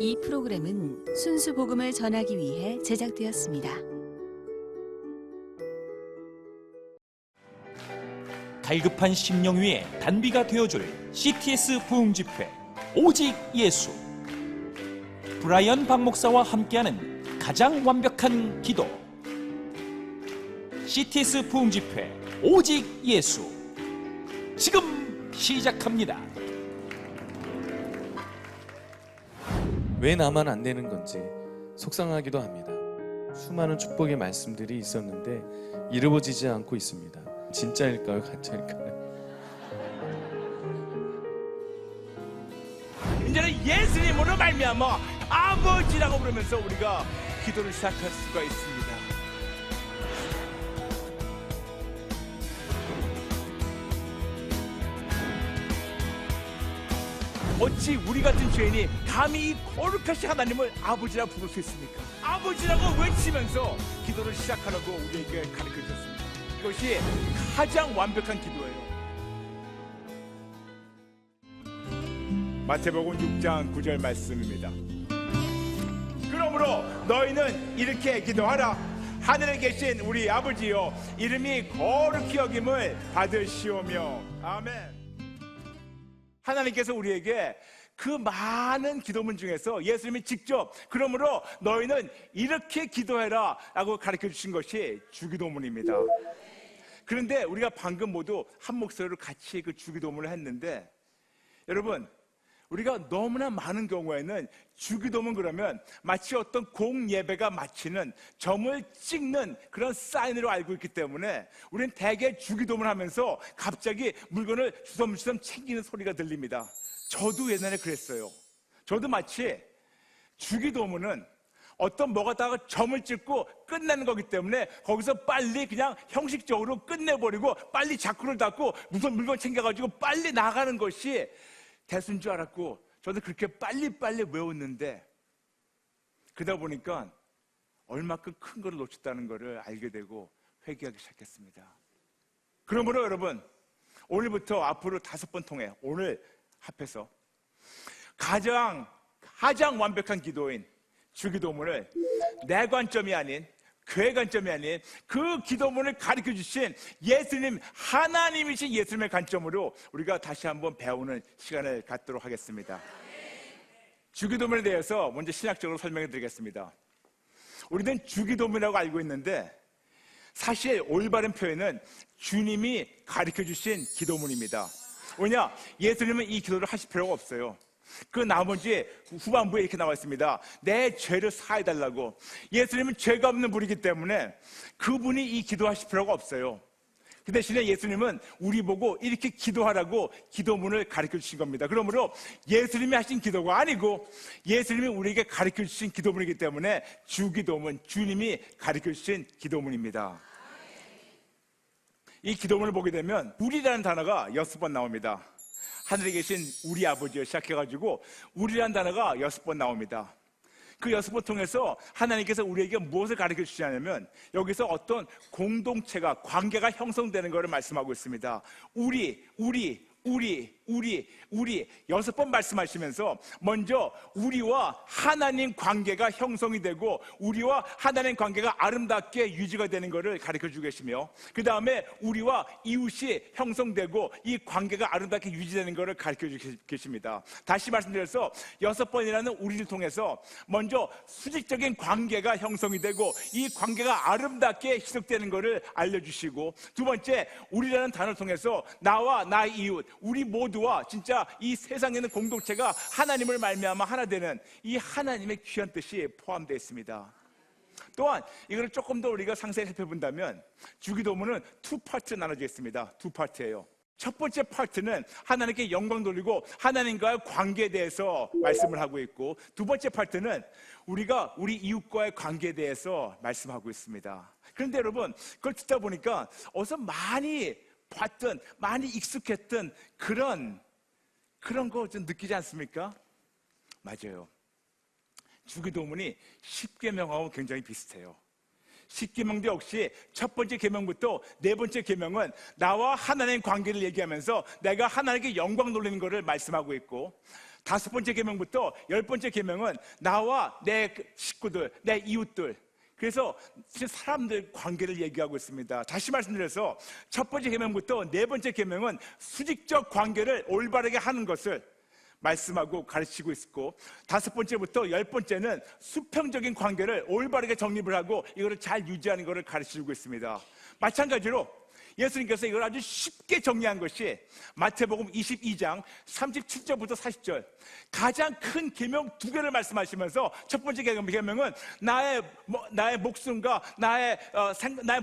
이 프로그램은 순수 복음을 전하기 위해 제작되었습니다. 갈급한 심령 위에 단비가 되어줄 CTS 부흥집회 오직 예수. 브라이언 박 목사와 함께하는 가장 완벽한 기도. CTS 부흥집회 오직 예수. 지금 시작합니다. 왜 나만 안 되는 건지 속상하기도 합니다. 수많은 축복의 말씀들이 있었는데 이루어지지 않고 있습니다. 진짜일까요? 가짜일까요? 이제는 예수님으로 말미암아 아버지라고 부르면서 우리가 기도를 시작할 수가 있습니다. 어찌 우리 같은 죄인이 감히 이 거룩하신 하나님을 아버지라 부를 수 있습니까? 아버지라고 외치면서 기도를 시작하라고 우리에게 가르쳐 주셨습니다. 이것이 가장 완벽한 기도예요. 마태복음 6장 9절 말씀입니다. 그러므로 너희는 이렇게 기도하라. 하늘에 계신 우리 아버지여, 이름이 거룩히 여김을 받으시오며. 아멘. 하나님께서 우리에게 그 많은 기도문 중에서 예수님이 직접 그러므로 너희는 이렇게 기도해라 라고 가르쳐 주신 것이 주기도문입니다. 그런데 우리가 방금 모두 한 목소리로 같이 그 주기도문을 했는데, 여러분, 우리가 너무나 많은 경우에는 주기도문 그러면 마치 어떤 공예배가 마치는 점을 찍는 그런 사인으로 알고 있기 때문에 우리는 대개 주기도문 하면서 갑자기 물건을 주섬주섬 챙기는 소리가 들립니다. 저도 옛날에 그랬어요. 저도 마치 주기도문은 어떤 뭐 갖다가 점을 찍고 끝내는 거기 때문에 거기서 빨리 그냥 형식적으로 끝내버리고 빨리 자쿠를 닫고 무슨 물건 챙겨가지고 빨리 나가는 것이 대수인 줄 알았고, 저도 그렇게 빨리빨리 외웠는데 그러다 보니까 얼마큼 큰 걸 놓쳤다는 것을 알게 되고 회개하기 시작했습니다. 그러므로 여러분, 오늘부터 앞으로 5번 통해 오늘 합해서 가장 완벽한 기도인 주기도문을 내 관점이 아닌, 교회 관점이 아닌 그 기도문을 가르쳐 주신 예수님, 하나님이신 예수님의 관점으로 우리가 다시 한번 배우는 시간을 갖도록 하겠습니다. 주기도문에 대해서 먼저 신학적으로 설명해 드리겠습니다. 우리는 주기도문이라고 알고 있는데 사실 올바른 표현은 주님이 가르쳐 주신 기도문입니다. 왜냐? 예수님은 이 기도를 하실 필요가 없어요. 그 나머지 후반부에 이렇게 나와 있습니다. 내 죄를 사해달라고. 예수님은 죄가 없는 분이기 때문에 그분이 이 기도하실 필요가 없어요. 그 대신에 예수님은 우리 보고 이렇게 기도하라고 기도문을 가르쳐 주신 겁니다. 그러므로 예수님이 하신 기도가 아니고 예수님이 우리에게 가르쳐 주신 기도문이기 때문에 주기도문, 주님이 가르쳐 주신 기도문입니다. 이 기도문을 보게 되면 우리라는 단어가 6번 나옵니다. 하늘에 계신 우리 아버지여 시작해가지고 우리라는 단어가 6번 나옵니다. 그 6번 통해서 하나님께서 우리에게 무엇을 가르쳐 주시냐면 여기서 어떤 공동체가, 관계가 형성되는 것을 말씀하고 있습니다. 우리 6번 말씀하시면서 먼저 우리와 하나님 관계가 형성이 되고 우리와 하나님 관계가 아름답게 유지가 되는 것을 가르쳐 주고 계시며, 그 다음에 우리와 이웃이 형성되고 이 관계가 아름답게 유지되는 것을 가르쳐 주고 계십니다. 다시 말씀드려서 6번이라는 우리를 통해서 먼저 수직적인 관계가 형성이 되고 이 관계가 아름답게 희석되는 것을 알려주시고, 두 번째 우리라는 단어를 통해서 나와 나의 이웃, 우리 모두와 진짜 이 세상에 있는 공동체가 하나님을 말미암아 하나 되는 이 하나님의 귀한 뜻이 포함되어 있습니다. 또한 이걸 조금 더 우리가 상세히 살펴본다면 주기도문은 2파트 나눠져 있습니다. 2파트예요. 첫 번째 파트는 하나님께 영광 돌리고 하나님과의 관계에 대해서 말씀을 하고 있고, 두 번째 파트는 우리가 우리 이웃과의 관계에 대해서 말씀하고 있습니다. 그런데 여러분, 그걸 듣다 보니까 어디서 많이 봤던, 많이 익숙했던 그런 거 좀 느끼지 않습니까? 맞아요. 주기도문이 10계명하고 굉장히 비슷해요. 10계명도 역시 첫 번째 계명부터 네 번째 계명은 나와 하나님의 관계를 얘기하면서 내가 하나님께 영광 돌리는 것을 말씀하고 있고, 5번째 계명부터 10번째 계명은 나와 내 식구들, 내 이웃들, 그래서 사람들 관계를 얘기하고 있습니다. 다시 말씀드려서 첫 번째 계명부터 네 번째 계명은 수직적 관계를 올바르게 하는 것을 말씀하고 가르치고 있고, 5번째부터 10번째는 수평적인 관계를 올바르게 정립을 하고 이거를 잘 유지하는 것을 가르치고 있습니다. 마찬가지로 예수님께서 이걸 아주 쉽게 정리한 것이 마태복음 22장 37절부터 40절, 가장 큰 계명 2개를 말씀하시면서 첫 번째 계명은 나의 목숨과 나의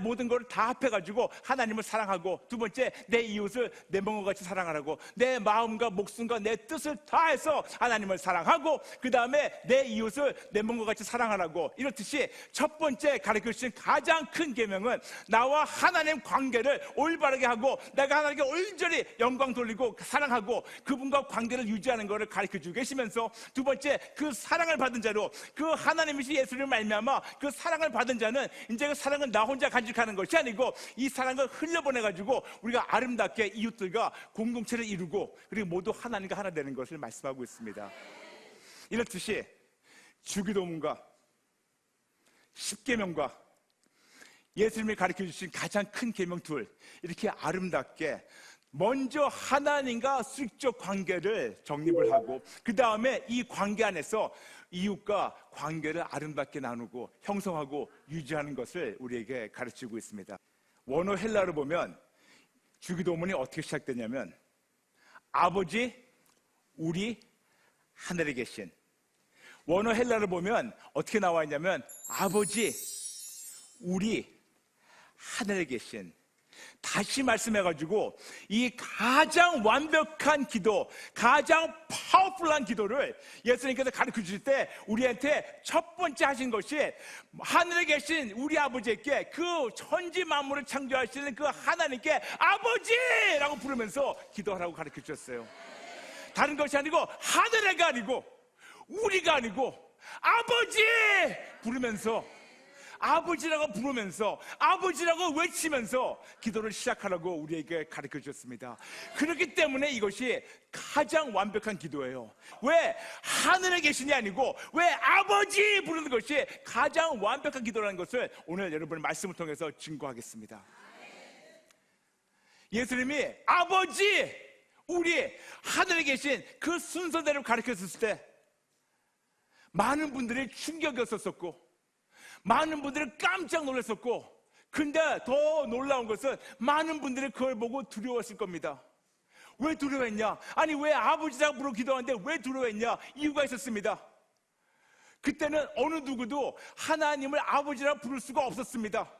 모든 것을 다 합해가지고 하나님을 사랑하고, 두 번째 내 이웃을 내 몸과 같이 사랑하라고, 내 마음과 목숨과 내 뜻을 다해서 하나님을 사랑하고, 그 다음에 내 이웃을 내 몸과 같이 사랑하라고. 이렇듯이 첫 번째 가르쳐주신 가장 큰 계명은 나와 하나님 관계를 올바르게 하고 내가 하나님께 온전히 영광 돌리고 사랑하고 그분과 관계를 유지하는 것을 가르쳐주고 계시면서, 두 번째 그 사랑을 받은 자로, 그 하나님이신 예수님을 말미암아 그 사랑을 받은 자는 이제 그 사랑은 나 혼자 간직하는 것이 아니고 이 사랑을 흘려보내가지고 우리가 아름답게 이웃들과 공동체를 이루고 그리고 모두 하나님과 하나 되는 것을 말씀하고 있습니다. 이렇듯이 주기도문과 십계명과 예수님이 가르쳐주신 가장 큰 계명 2, 이렇게 아름답게 먼저 하나님과 수직적 관계를 정립을 하고 그 다음에 이 관계 안에서 이웃과 관계를 아름답게 나누고 형성하고 유지하는 것을 우리에게 가르치고 있습니다. 원어 헬라로 보면 주기도문이 어떻게 시작되냐면 아버지 우리 하늘에 계신, 원어 헬라를 보면 어떻게 나와 있냐면 아버지 우리 하늘에 계신. 다시 말씀해가지고 이 가장 완벽한 기도, 가장 파워풀한 기도를 예수님께서 가르쳐 주실 때 우리한테 첫 번째 하신 것이 하늘에 계신 우리 아버지께, 그 천지 만물을 창조하시는 그 하나님께 아버지라고 부르면서 기도하라고 가르쳐 주셨어요. 다른 것이 아니고 하늘에가 아니고 우리가 아니고 아버지 부르면서, 아버지라고 부르면서, 아버지라고 외치면서 기도를 시작하라고 우리에게 가르쳐 주셨습니다. 그렇기 때문에 이것이 가장 완벽한 기도예요. 왜 하늘에 계신이 아니고 왜 아버지 부르는 것이 가장 완벽한 기도라는 것을 오늘 여러분의 말씀을 통해서 증거하겠습니다. 예수님이 아버지 우리 하늘에 계신 그 순서대로 가르쳤을 때 많은 분들이 충격이었었고 많은 분들은 깜짝 놀랐었고, 근데 더 놀라운 것은 많은 분들이 그걸 보고 두려웠을 겁니다. 왜 두려워했냐? 아니 왜 아버지라고 부르고 기도하는데 왜 두려워했냐? 이유가 있었습니다. 그때는 어느 누구도 하나님을 아버지라고 부를 수가 없었습니다.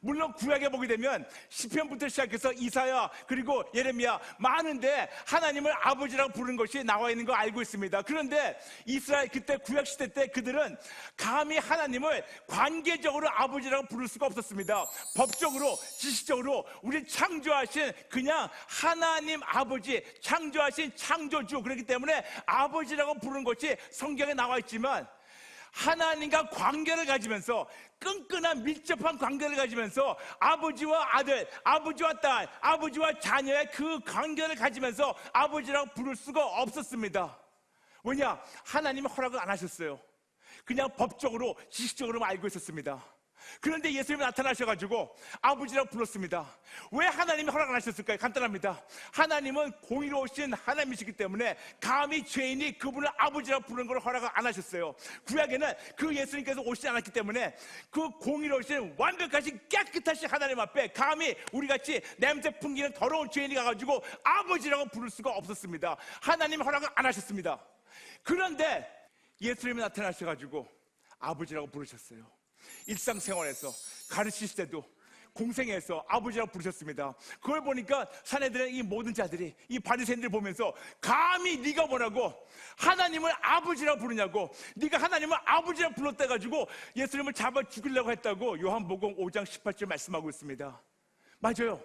물론 구약에 보게 되면 시편부터 시작해서 이사야 그리고 예레미야 많은데 하나님을 아버지라고 부르는 것이 나와 있는 거 알고 있습니다. 그런데 이스라엘 그때 구약 시대 때 그들은 감히 하나님을 관계적으로 아버지라고 부를 수가 없었습니다. 법적으로 지식적으로 우리 창조하신 그냥 하나님 아버지, 창조하신 창조주, 그렇기 때문에 아버지라고 부르는 것이 성경에 나와 있지만 하나님과 관계를 가지면서 끈끈한 밀접한 관계를 가지면서 아버지와 아들, 아버지와 딸, 아버지와 자녀의 그 관계를 가지면서 아버지라고 부를 수가 없었습니다. 왜냐? 하나님이 허락을 안 하셨어요. 그냥 법적으로 지식적으로만 알고 있었습니다. 그런데 예수님이 나타나셔가지고 아버지라고 불렀습니다. 왜 하나님이 허락 안 하셨을까요? 간단합니다. 하나님은 공의로우신 하나님이시기 때문에 감히 죄인이 그분을 아버지라고 부르는 걸 허락을 안 하셨어요. 구약에는 그 예수님께서 오시지 않았기 때문에 그 공의로우신 완벽하신 깨끗하신 하나님 앞에 감히 우리같이 냄새 풍기는 더러운 죄인이 가가지고 아버지라고 부를 수가 없었습니다. 하나님이 허락을 안 하셨습니다. 그런데 예수님이 나타나셔가지고 아버지라고 부르셨어요. 일상생활에서 가르치실 때도 공생에서 아버지라고 부르셨습니다. 그걸 보니까 사내들의 이 모든 자들이, 이 바리새인들 보면서 감히 네가 뭐라고 하나님을 아버지라고 부르냐고, 네가 하나님을 아버지라고 불렀다 가지고 예수님을 잡아 죽이려고 했다고 요한복음 5장 18절 말씀하고 있습니다. 맞아요.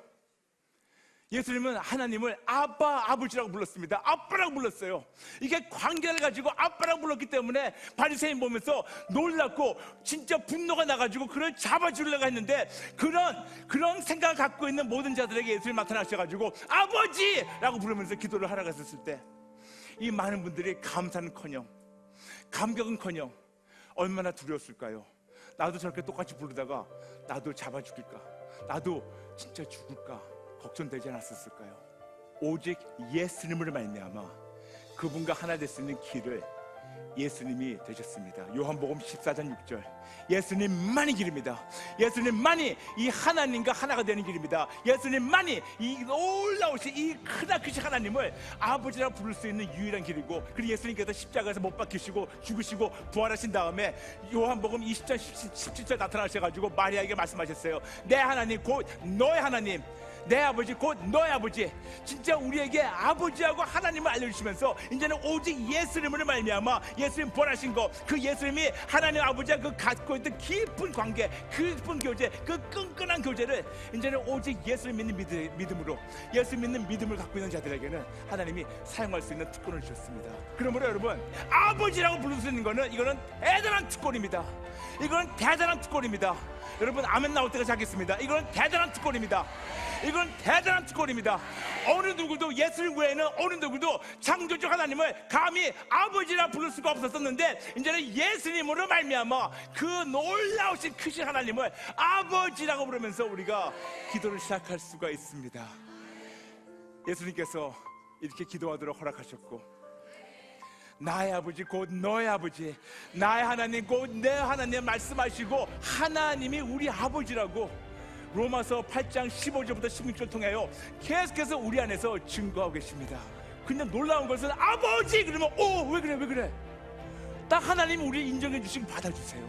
예수님은 하나님을 아빠, 아버지라고 불렀습니다. 아빠라고 불렀어요. 이게 관계를 가지고 아빠라고 불렀기 때문에 바리새인 보면서 놀랐고 진짜 분노가 나가지고 그를 잡아주려고 했는데, 그런 생각을 갖고 있는 모든 자들에게 예수님이 나타나셔가지고 아버지라고 부르면서 기도를 하라고 했었을 때 이 많은 분들이 감사는커녕 감격은커녕 얼마나 두려웠을까요? 나도 저렇게 똑같이 부르다가 나도 잡아 죽일까? 나도 진짜 죽을까? 걱정되지 않았을까요? 오직 예수님을 말미암아 그분과 하나 될 수 있는 길을 예수님이 되셨습니다. 요한복음 14장 6절, 예수님만이 길입니다. 예수님만이 이 하나님과 하나가 되는 길입니다. 예수님만이 이 놀라우신 이 크다크신 하나님을 아버지라 부를 수 있는 유일한 길이고, 그리고 예수님께서 십자가에서 못 박히시고 죽으시고 부활하신 다음에 요한복음 20장 17절 나타나셔가지고 마리아에게 말씀하셨어요. 내 하나님 곧 너의 하나님, 내 아버지 곧 너의 아버지. 진짜 우리에게 아버지하고 하나님을 알려주시면서 이제는 오직 예수님을 말미암아 예수님 부활하신 거, 그 예수님이 하나님 아버지와 그 갖고 있던 깊은 관계, 깊은 교제, 그 끈끈한 교제를 이제는 오직 예수님 믿는 믿음으로, 예수 믿는 믿음을 갖고 있는 자들에게는 하나님이 사용할 수 있는 특권을 주셨습니다. 그러므로 여러분, 아버지라고 부를 수 있는 거는 이거는 대단한 특권입니다. 이건 대단한 특권입니다. 여러분 아멘 나올 때까지 하겠습니다. 이건 대단한 특권입니다. 이건 대단한 특권입니다. 어느 누구도, 예수님 외에는 어느 누구도 창조주 하나님을 감히 아버지라 부를 수가 없었었는데, 이제는 예수님으로 말미암아 그 놀라우신 크신 하나님을 아버지라고 부르면서 우리가 기도를 시작할 수가 있습니다. 예수님께서 이렇게 기도하도록 허락하셨고, 나의 아버지 곧 너의 아버지, 나의 하나님 곧 내 하나님 말씀하시고, 하나님이 우리 아버지라고 로마서 8장 15절부터 16절 통해요 계속해서 우리 안에서 증거하고 계십니다. 근데 놀라운 것은 아버지 그러면 왜 그래 딱 하나님이 우리 인정해 주시고 받아주세요.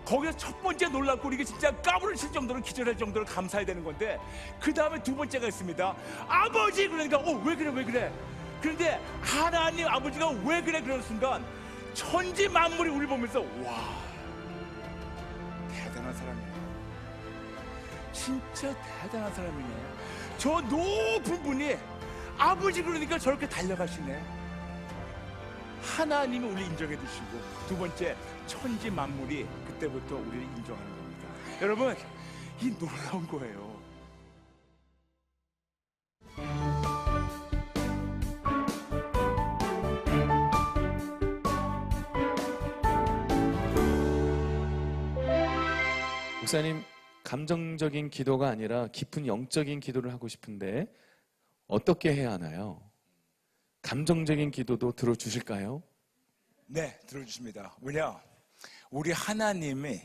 거기서 첫 번째 놀랍고 우리가 진짜 까부러칠 정도로, 기절할 정도로 감사해야 되는 건데, 그 다음에 두 번째가 있습니다. 아버지 그러니까 왜 그래. 그런데 하나님 아버지가 왜 그래 그러는 순간 천지 만물이 우리 보면서 와, 대단한 사람이네, 진짜 대단한 사람이네, 저 높은 분이 아버지 그러니까 저렇게 달려가시네. 하나님이 우리 인정해 주시고, 두 번째 천지 만물이 그때부터 우리를 인정하는 겁니다. 여러분, 이 놀라운 거예요. 목사님, 감정적인 기도가 아니라 깊은 영적인 기도를 하고 싶은데 어떻게 해야 하나요? 감정적인 기도도 들어주실까요? 네, 들어주십니다. 왜냐? 우리 하나님이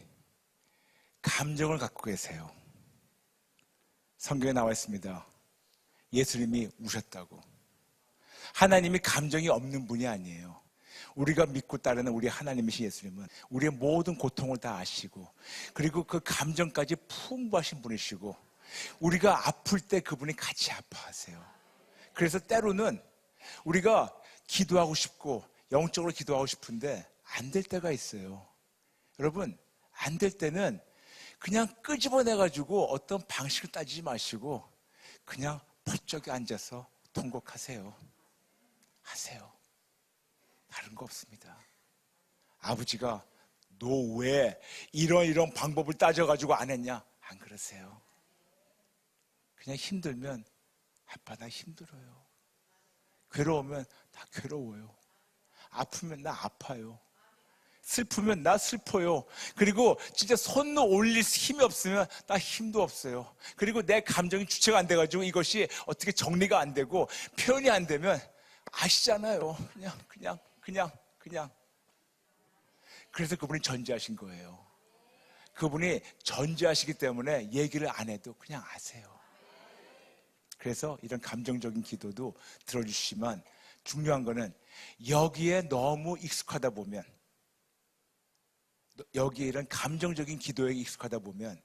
감정을 갖고 계세요. 성경에 나와 있습니다. 예수님이 우셨다고. 하나님이 감정이 없는 분이 아니에요. 우리가 믿고 따르는 우리 하나님이신 예수님은 우리의 모든 고통을 다 아시고, 그리고 그 감정까지 풍부하신 분이시고, 우리가 아플 때 그분이 같이 아파하세요. 그래서 때로는 우리가 기도하고 싶고 영적으로 기도하고 싶은데 안 될 때가 있어요. 여러분, 안 될 때는 그냥 끄집어내가지고 어떤 방식을 따지지 마시고 그냥 펄쩍이 앉아서 통곡하세요. 하세요. 다른 거 없습니다. 아버지가 너 왜 이런 방법을 따져가지고 안 했냐? 안 그러세요. 그냥 힘들면 아빠 나 힘들어요. 괴로우면 나 괴로워요. 아프면 나 아파요. 슬프면 나 슬퍼요. 그리고 진짜 손 올릴 힘이 없으면 나 힘도 없어요. 그리고 내 감정이 주체가 안 돼가지고 이것이 어떻게 정리가 안 되고 표현이 안 되면 아시잖아요. 그냥. 그래서 그분이 전지하신 거예요. 그분이 전지하시기 때문에 얘기를 안 해도 그냥 아세요. 그래서 이런 감정적인 기도도 들어주시지만, 중요한 거는 여기에 너무 익숙하다 보면, 여기에 이런 감정적인 기도에 익숙하다 보면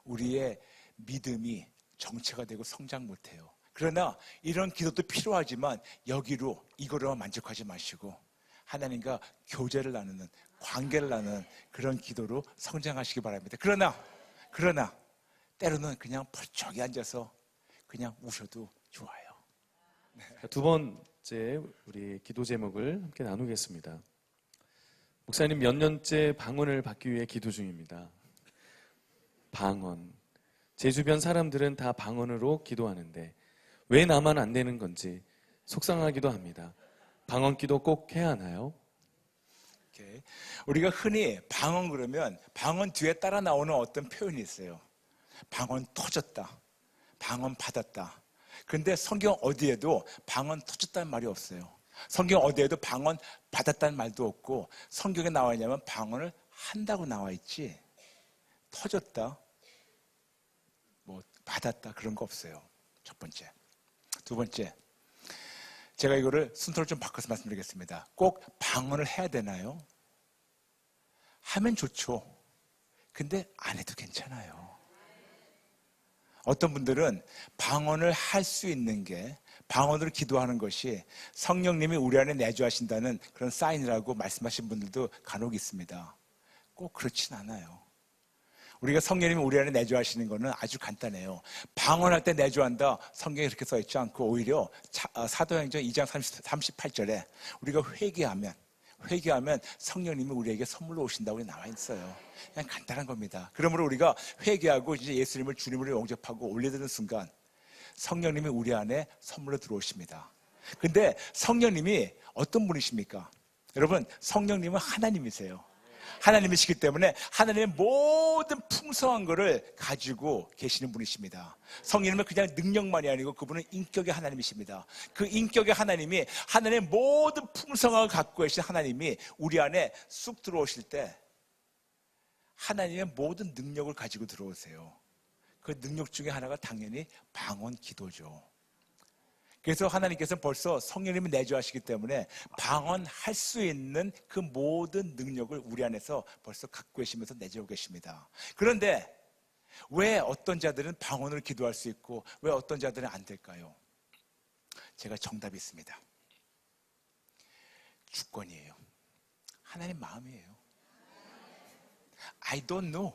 우리의 믿음이 정체가 되고 성장 못해요. 그러나 이런 기도도 필요하지만 이거로만 만족하지 마시고 하나님과 교제를 나누는, 관계를 나누는 그런 기도로 성장하시기 바랍니다. 그러나 때로는 그냥 펄쩍이 앉아서 그냥 우셔도 좋아요. 두 번째 우리 기도 제목을 함께 나누겠습니다. 목사님, 몇 년째 방언을 받기 위해 기도 중입니다. 방언. 제 주변 사람들은 다 방언으로 기도하는데 왜 나만 안 되는 건지, 속상하기도 합니다. 방언기도 꼭 해야 하나요? 오케이. 우리가 흔히 방언 그러면 방언 뒤에 따라 나오는 어떤 표현이 있어요. 방언 터졌다. 방언 받았다. 근데 성경 어디에도 방언 터졌다는 말이 없어요. 성경 어디에도 방언 받았다는 말도 없고, 성경에 나와 있냐면 방언을 한다고 나와 있지 터졌다, 뭐 받았다 그런 거 없어요. 첫 번째. 두 번째, 제가 이거를 순서를 좀 바꿔서 말씀드리겠습니다. 꼭 방언을 해야 되나요? 하면 좋죠. 근데 안 해도 괜찮아요. 어떤 분들은 방언을 할 수 있는 게, 방언으로 기도하는 것이 성령님이 우리 안에 내주하신다는 그런 사인이라고 말씀하신 분들도 간혹 있습니다. 꼭 그렇진 않아요. 우리가 성령님이 우리 안에 내주하시는 것은 아주 간단해요. 방언할 때 내주한다, 성경에 그렇게 써있지 않고 오히려 사도행전 2장 38절에 우리가 회개하면 성령님이 우리에게 선물로 오신다고 나와 있어요. 그냥 간단한 겁니다. 그러므로 우리가 회개하고 이제 예수님을 주님으로 영접하고 올려드는 순간 성령님이 우리 안에 선물로 들어오십니다. 근데 성령님이 어떤 분이십니까? 여러분, 성령님은 하나님이세요. 하나님이시기 때문에 하나님의 모든 풍성한 것을 가지고 계시는 분이십니다. 성령님은 그냥 능력만이 아니고 그분은 인격의 하나님이십니다. 그 인격의 하나님이, 하나님의 모든 풍성함을 갖고 계신 하나님이 우리 안에 쑥 들어오실 때 하나님의 모든 능력을 가지고 들어오세요. 그 능력 중에 하나가 당연히 방언 기도죠. 그래서 하나님께서는 벌써 성령님이 내주하시기 때문에 방언할 수 있는 그 모든 능력을 우리 안에서 벌써 갖고 계시면서 내주고 계십니다. 그런데 왜 어떤 자들은 방언을 기도할 수 있고 왜 어떤 자들은 안 될까요? 제가 정답이 있습니다. 주권이에요. 하나님 마음이에요. I don't know.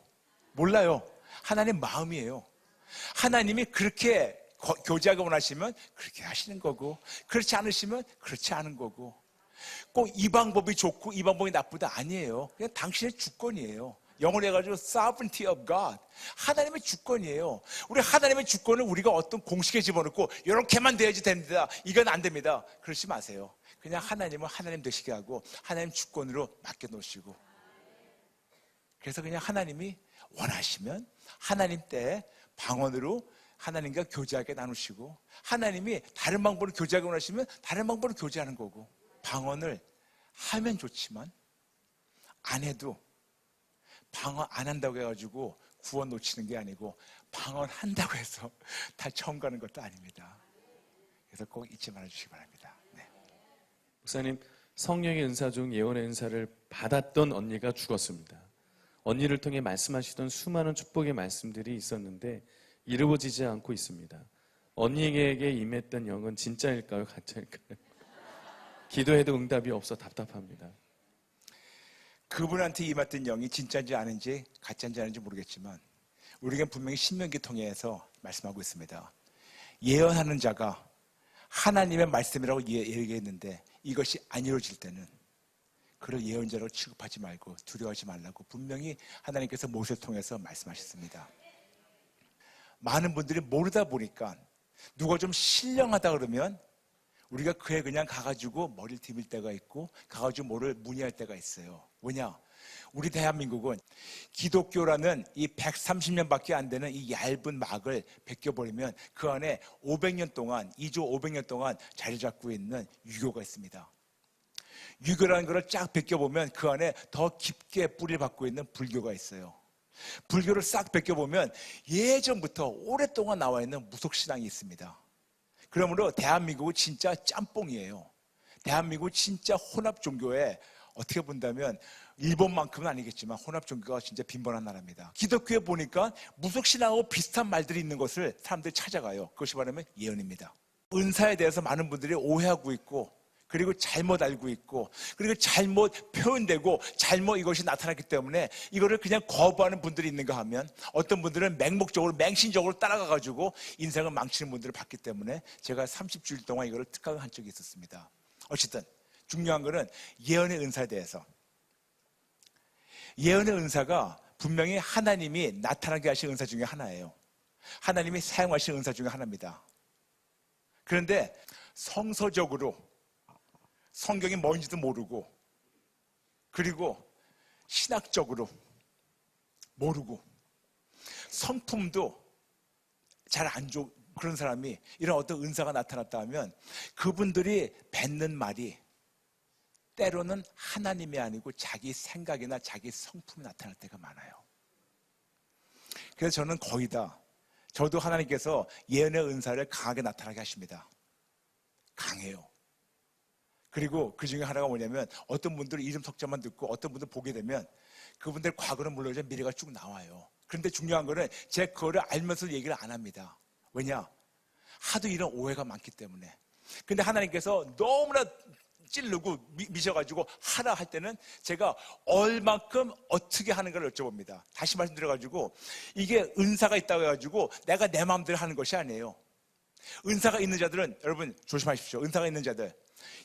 몰라요. 하나님 마음이에요. 하나님이 그렇게 교제하고 원하시면 그렇게 하시는 거고, 그렇지 않으시면 그렇지 않은 거고, 꼭 이 방법이 좋고 이 방법이 나쁘다 아니에요. 그냥 당신의 주권이에요. 영어로 해가지고 sovereignty of God, 하나님의 주권이에요. 우리 하나님의 주권을 우리가 어떤 공식에 집어넣고 이렇게만 돼야지 됩니다, 이건 안 됩니다, 그러지 마세요. 그냥 하나님은 하나님 되시게 하고 하나님 주권으로 맡겨놓으시고, 그래서 그냥 하나님이 원하시면 하나님 때 방언으로 하나님과 교제하게 나누시고, 하나님이 다른 방법으로 교제하게 원하시면 다른 방법으로 교제하는 거고, 방언을 하면 좋지만 안 해도 방언 안 한다고 해가지고 구원 놓치는 게 아니고 방언 한다고 해서 다 처음 가는 것도 아닙니다. 그래서 꼭 잊지 말아주시기 바랍니다. 네. 목사님, 성령의 은사 중 예언의 은사를 받았던 언니가 죽었습니다. 언니를 통해 말씀하시던 수많은 축복의 말씀들이 있었는데 이루어지지 않고 있습니다. 언니에게 임했던 영은 진짜일까요? 가짜일까요? 기도해도 응답이 없어 답답합니다. 그분한테 임했던 영이 진짜인지 아닌지 가짜인지 아닌지 모르겠지만 우리가 분명히 신명기 통해서 말씀하고 있습니다. 예언하는 자가 하나님의 말씀이라고 얘기했는데 이것이 안 이루어질 때는 그를 예언자로 취급하지 말고 두려워하지 말라고 분명히 하나님께서 모세를 통해서 말씀하셨습니다. 많은 분들이 모르다 보니까 누가 좀 신령하다 그러면 우리가 그에 그냥 가가지고 머리를 디밀 때가 있고 가가지고 뭐를 문의할 때가 있어요. 뭐냐? 우리 대한민국은 기독교라는 이 130년밖에 안 되는 이 얇은 막을 벗겨버리면 그 안에 500년 동안, 2조 500년 동안 자리 잡고 있는 유교가 있습니다. 유교라는 것을 쫙 벗겨보면 그 안에 더 깊게 뿌리를 받고 있는 불교가 있어요. 불교를 싹 벗겨보면 예전부터 오랫동안 나와 있는 무속신앙이 있습니다. 그러므로 대한민국은 진짜 짬뽕이에요. 대한민국은 진짜 혼합 종교에 어떻게 본다면 일본만큼은 아니겠지만 혼합 종교가 진짜 빈번한 나라입니다. 기독교에 보니까 무속신앙하고 비슷한 말들이 있는 것을 사람들이 찾아가요. 그것이 말하면 예언입니다. 은사에 대해서 많은 분들이 오해하고 있고 그리고 잘못 알고 있고 그리고 잘못 표현되고 잘못 이것이 나타났기 때문에 이거를 그냥 거부하는 분들이 있는가 하면 어떤 분들은 맹목적으로 맹신적으로 따라가가지고 인생을 망치는 분들을 봤기 때문에 제가 30주일 동안 이거를 특강한 적이 있었습니다. 어쨌든 중요한 거는 예언의 은사에 대해서, 예언의 은사가 분명히 하나님이 나타나게 하신 은사 중에 하나예요. 하나님이 사용하신 은사 중에 하나입니다. 그런데 성서적으로 성경이 뭔지도 모르고, 그리고 신학적으로 모르고, 성품도 잘 안 좋은 그런 사람이 이런 어떤 은사가 나타났다 하면 그분들이 뱉는 말이 때로는 하나님이 아니고 자기 생각이나 자기 성품이 나타날 때가 많아요. 그래서 저는 거의 다, 저도 하나님께서 예언의 은사를 강하게 나타나게 하십니다. 강해요. 그리고 그 중에 하나가 뭐냐면, 어떤 분들은 이름 석자만 듣고 어떤 분들 보게 되면 그분들 과거는 물론이죠, 미래가 쭉 나와요. 그런데 중요한 거는 제가 그거를 알면서 얘기를 안 합니다. 왜냐? 하도 이런 오해가 많기 때문에. 근데 하나님께서 너무나 찌르고 미셔가지고 하라 할 때는 제가 얼만큼 어떻게 하는 걸 여쭤봅니다. 다시 말씀드려가지고, 이게 은사가 있다고 해가지고 내가 내 마음대로 하는 것이 아니에요. 은사가 있는 자들은, 여러분 조심하십시오. 은사가 있는 자들,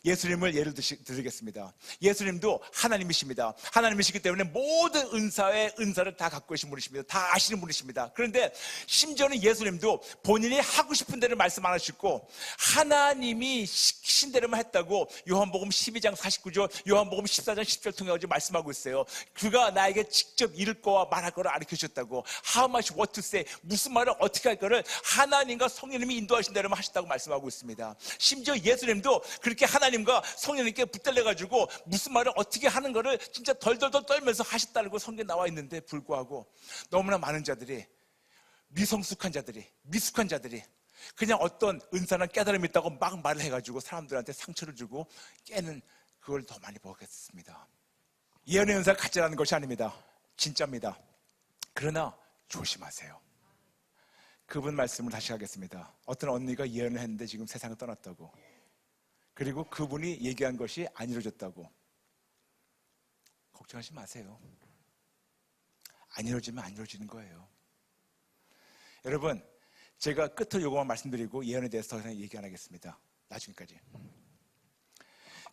예수님을 예를 들겠습니다. 예수님도 하나님이십니다. 하나님이시기 때문에 모든 은사의 은사를 다 갖고 계신 분이십니다. 다 아시는 분이십니다. 그런데 심지어는 예수님도 본인이 하고 싶은 대로 말씀 안 하시고 하나님이 시키신 대로만 했다고 요한복음 12장 49절, 요한복음 14장 10절 통해 말씀하고 있어요. 그가 나에게 직접 이룰 거와 말할 거를 가르쳐 주셨다고. How much what to say, 무슨 말을 어떻게 할 거를 하나님과 성령님이 인도하신 대로만 하셨다고 말씀하고 있습니다. 심지어 예수님도 그렇게 하나님과 성령님께 붙들려가지고 무슨 말을 어떻게 하는 거를 진짜 덜덜덜 떨면서 하셨다고 성경에 나와 있는데 불구하고 너무나 많은 자들이, 미성숙한 자들이 그냥 어떤 은사나 깨달음이 있다고 막 말을 해가지고 사람들한테 상처를 주고 깨는, 그걸 더 많이 보겠습니다. 예언의 은사를 가짜라는 것이 아닙니다. 진짜입니다. 그러나 조심하세요. 그분 말씀을 다시 하겠습니다. 어떤 언니가 예언을 했는데 지금 세상을 떠났다고, 그리고 그분이 얘기한 것이 안 이루어졌다고. 걱정하지 마세요. 안 이루어지면 안 이루어지는 거예요. 여러분, 제가 끝으로 요거만 말씀드리고 예언에 대해서 더 이상 얘기 안 하겠습니다. 나중에까지.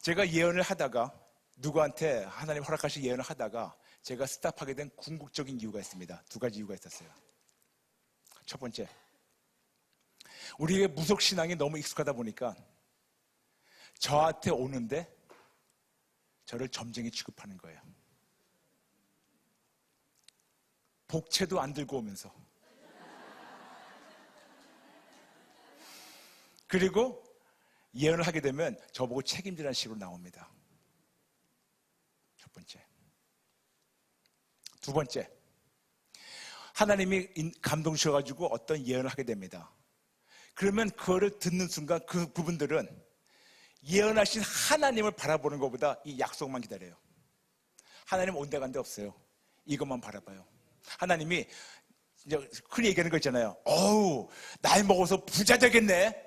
제가 예언을 하다가, 누구한테 하나님 허락하신 예언을 하다가 제가 스탑하게 된 궁극적인 이유가 있습니다. 두 가지 이유가 있었어요. 첫 번째, 우리의 무속신앙이 너무 익숙하다 보니까 저한테 오는데 저를 점쟁이 취급하는 거예요. 복채도 안 들고 오면서. 그리고 예언을 하게 되면 저보고 책임지라는 식으로 나옵니다. 첫 번째. 두 번째, 하나님이 감동 주셔가지고 어떤 예언을 하게 됩니다. 그러면 그거를 듣는 순간 그분들은 예언하신 하나님을 바라보는 것보다 이 약속만 기다려요. 하나님 온데간데 없어요. 이것만 바라봐요. 하나님이 이제 흔히 얘기하는 거 있잖아요. 어우, 나이 먹어서 부자 되겠네.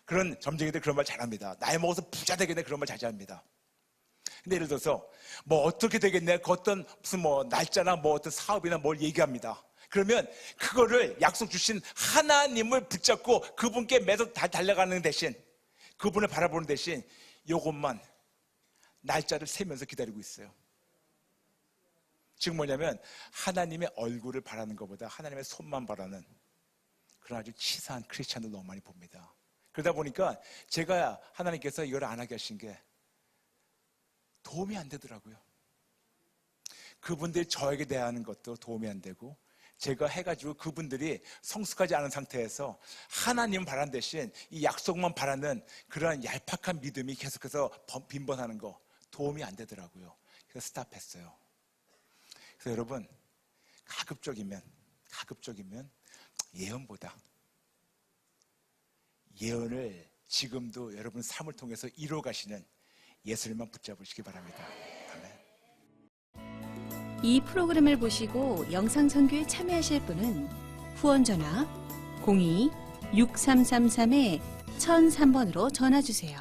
그런 점쟁이들 그런 말 잘합니다. 나이 먹어서 부자 되겠네, 그런 말 자제합니다. 근데 예를 들어서 뭐 어떻게 되겠네, 그 어떤 무슨 뭐 날짜나 뭐 어떤 사업이나 뭘 얘기합니다. 그러면 그거를 약속 주신 하나님을 붙잡고 그분께 매서 달려가는 대신, 그분을 바라보는 대신 요것만 날짜를 세면서 기다리고 있어요. 즉 뭐냐면 하나님의 얼굴을 바라는 것보다 하나님의 손만 바라는 그런 아주 치사한 크리스찬들 너무 많이 봅니다. 그러다 보니까 제가 하나님께서 이걸 안 하게 하신 게 도움이 안 되더라고요. 그분들이 저에게 대하는 것도 도움이 안 되고, 제가 해가지고 그분들이 성숙하지 않은 상태에서 하나님 바란 대신 이 약속만 바라는 그런 얄팍한 믿음이 계속해서 빈번하는 거 도움이 안 되더라고요. 그래서 스탑했어요. 그래서 여러분, 가급적이면 예언보다 예언을 지금도 여러분 삶을 통해서 이루어 가시는 예수님만 붙잡으시기 바랍니다. 아멘. 이 프로그램을 보시고 영상 선교에 참여하실 분은 후원 전화 02-6333-1003번으로 전화 주세요.